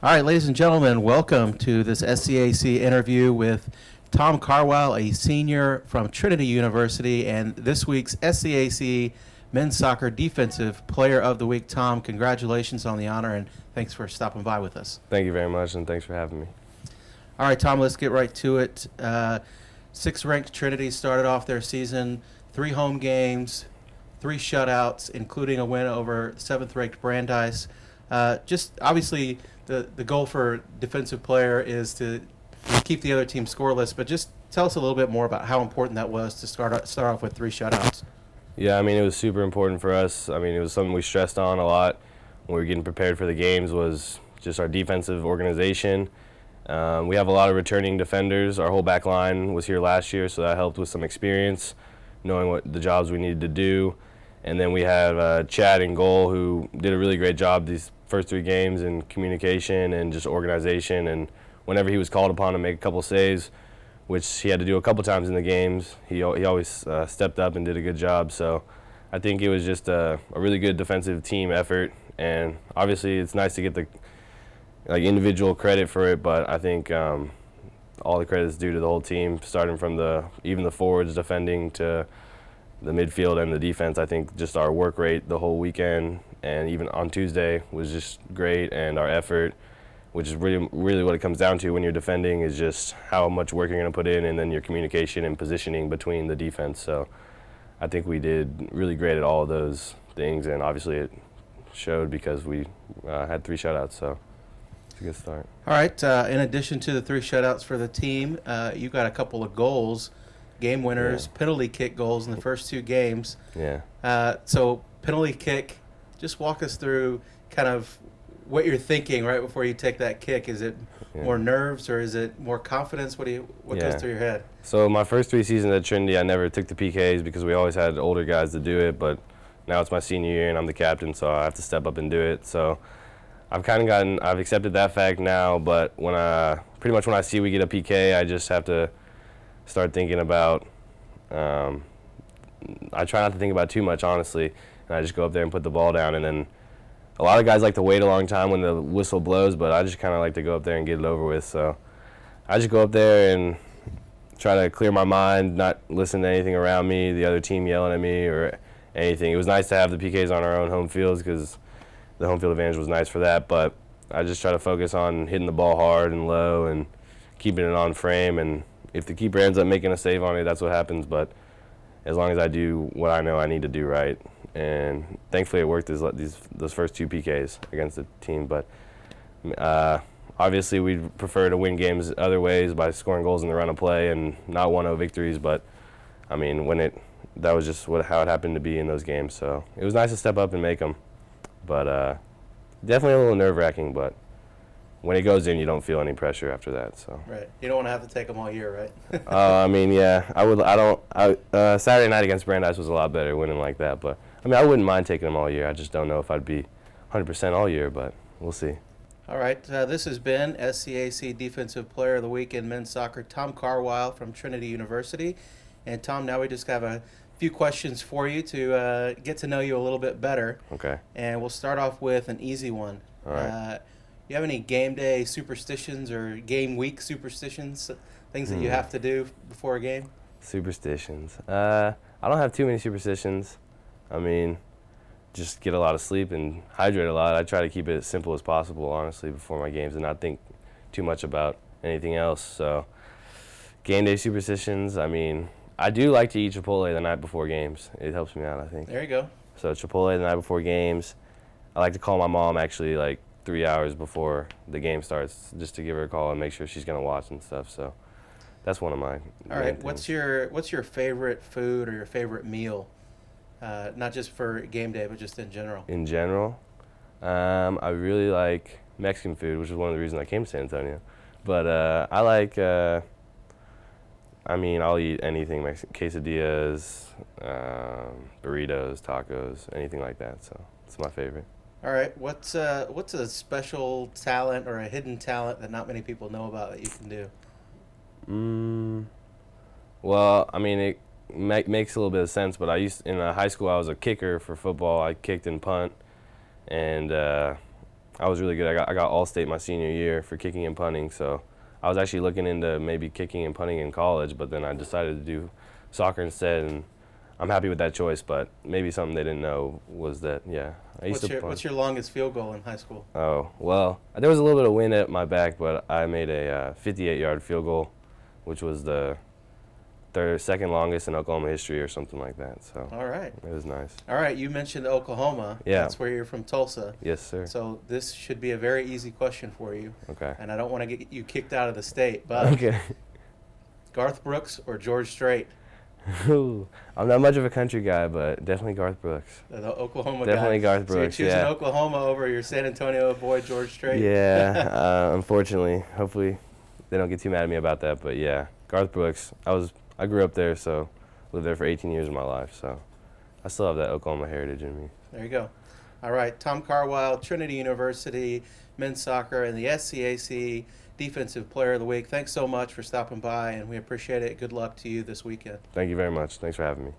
All right, ladies and gentlemen, welcome to this SCAC interview with Tom Carwile, a senior from Trinity University, and this week's SCAC Men's Soccer Defensive Player of the Week. Tom, congratulations on the honor, and thanks for stopping by with us. Thank you very much, and thanks for having me. All right, Tom, let's get right to it. Sixth-ranked Trinity started off their season, 3 home games, 3 shutouts, including a win over 7th-ranked Brandeis. Just obviously the goal for defensive player is to keep the other team scoreless, but just tell us a little bit more about how important that was to start off with 3 shutouts. Yeah, I mean, it was super important for us. I mean, it was something we stressed on a lot when we were getting prepared for the games, was just our defensive organization. We have a lot of returning defenders. Our whole back line was here last year, so that helped with some experience, knowing what the jobs we needed to do. And then we have Chad in goal, who did a really great job these first 3 games in communication and just organization. And whenever he was called upon to make a couple saves, which he had to do a couple times in the games, he always stepped up and did a good job. So I think it was just a really good defensive team effort. And obviously it's nice to get the individual credit for it, but I think all the credit is due to the whole team, starting from even the forwards defending to the midfield and the defense. I think just our work rate the whole weekend and even on Tuesday was just great, and our effort, which is really what it comes down to when you're defending, is just how much work you're going to put in, and then your communication and positioning between the defense. So I think we did really great at all of those things, and obviously it showed because we had 3 shutouts, so it's a good start. All right, in addition to the 3 shutouts for the team, you got a couple of goals, game winners, penalty kick goals in the first 2 games. Yeah. So penalty kick, just walk us through kind of what you're thinking right before you take that kick. Is it more nerves or is it more confidence? What goes through your head? So my first 3 seasons at Trinity, I never took the PKs because we always had older guys to do it, but now it's my senior year and I'm the captain, so I have to step up and do it. So I've accepted that fact now, but pretty much when I see we get a PK, I just have to start thinking about, I try not to think about too much, honestly, and I just go up there and put the ball down. And then a lot of guys like to wait a long time when the whistle blows, but I just kind of like to go up there and get it over with. So I just go up there and try to clear my mind, not listen to anything around me, the other team yelling at me or anything. It was nice to have the PKs on our own home fields because the home field advantage was nice for that, but I just try to focus on hitting the ball hard and low and keeping it on frame. And if the keeper ends up making a save on it, that's what happens. But as long as I do what I know I need to do right, and thankfully it worked those first 2 PKs against the team. But obviously we'd prefer to win games other ways by scoring goals in the run of play and not 1-0 victories. But I mean, that was just how it happened to be in those games. So it was nice to step up and make them. But definitely a little nerve-wracking, but when it goes in, you don't feel any pressure after that. So. Right. You don't want to have to take them all year, right? I mean, yeah. Saturday night against Brandeis was a lot better winning like that. But, I mean, I wouldn't mind taking them all year. I just don't know if I'd be 100% all year, but we'll see. All right. This has been SCAC Defensive Player of the Week in Men's Soccer, Tom Carwile from Trinity University. And, Tom, now we just have a few questions for you to get to know you a little bit better. Okay. And we'll start off with an easy one. All right. You have any game day superstitions or game week superstitions, things that you have to do before a game? Superstitions. I don't have too many superstitions. I mean, just get a lot of sleep and hydrate a lot. I try to keep it as simple as possible, honestly, before my games and not think too much about anything else. So game day superstitions, I mean, I do like to eat Chipotle the night before games. It helps me out, I think. There you go. So Chipotle the night before games. I like to call my mom actually like 3 hours before the game starts just to give her a call and make sure she's going to watch and stuff. So that's one of my All right. things. What's your favorite food or your favorite meal? Not just for game day, but just in general. In general, I really like Mexican food, which is one of the reasons I came to San Antonio. But I like, I'll eat anything, quesadillas, burritos, tacos, anything like that. So it's my favorite. All right. What's a special talent or a hidden talent that not many people know about that you can do? Well, I mean, it makes a little bit of sense, but in high school I was a kicker for football. I kicked and punt, and I was really good. I got All-State my senior year for kicking and punting, so I was actually looking into maybe kicking and punting in college, but then I decided to do soccer instead, and I'm happy with that choice. But maybe something they didn't know was that, yeah, I used to punt. What's your longest field goal in high school? Oh, well, there was a little bit of wind at my back, but I made a 58-yard field goal, which was the second longest in Oklahoma history or something like that. So All right. it was nice. All right, you mentioned Oklahoma. Yeah. That's where you're from, Tulsa. Yes, sir. So this should be a very easy question for you. Okay. And I don't want to get you kicked out of the state, but Okay. Garth Brooks or George Strait? I'm not much of a country guy, but definitely Garth Brooks. The Oklahoma Definitely guy. Garth Brooks, So you're choosing yeah. Oklahoma over your San Antonio boy, George Strait? Yeah, unfortunately. Hopefully they don't get too mad at me about that, but yeah, Garth Brooks. I grew up there, so lived there for 18 years of my life, so I still have that Oklahoma heritage in me. There you go. All right, Tom Carwile, Trinity University, men's soccer, and the SCAC Defensive Player of the Week. Thanks so much for stopping by, and we appreciate it. Good luck to you this weekend. Thank you very much. Thanks for having me.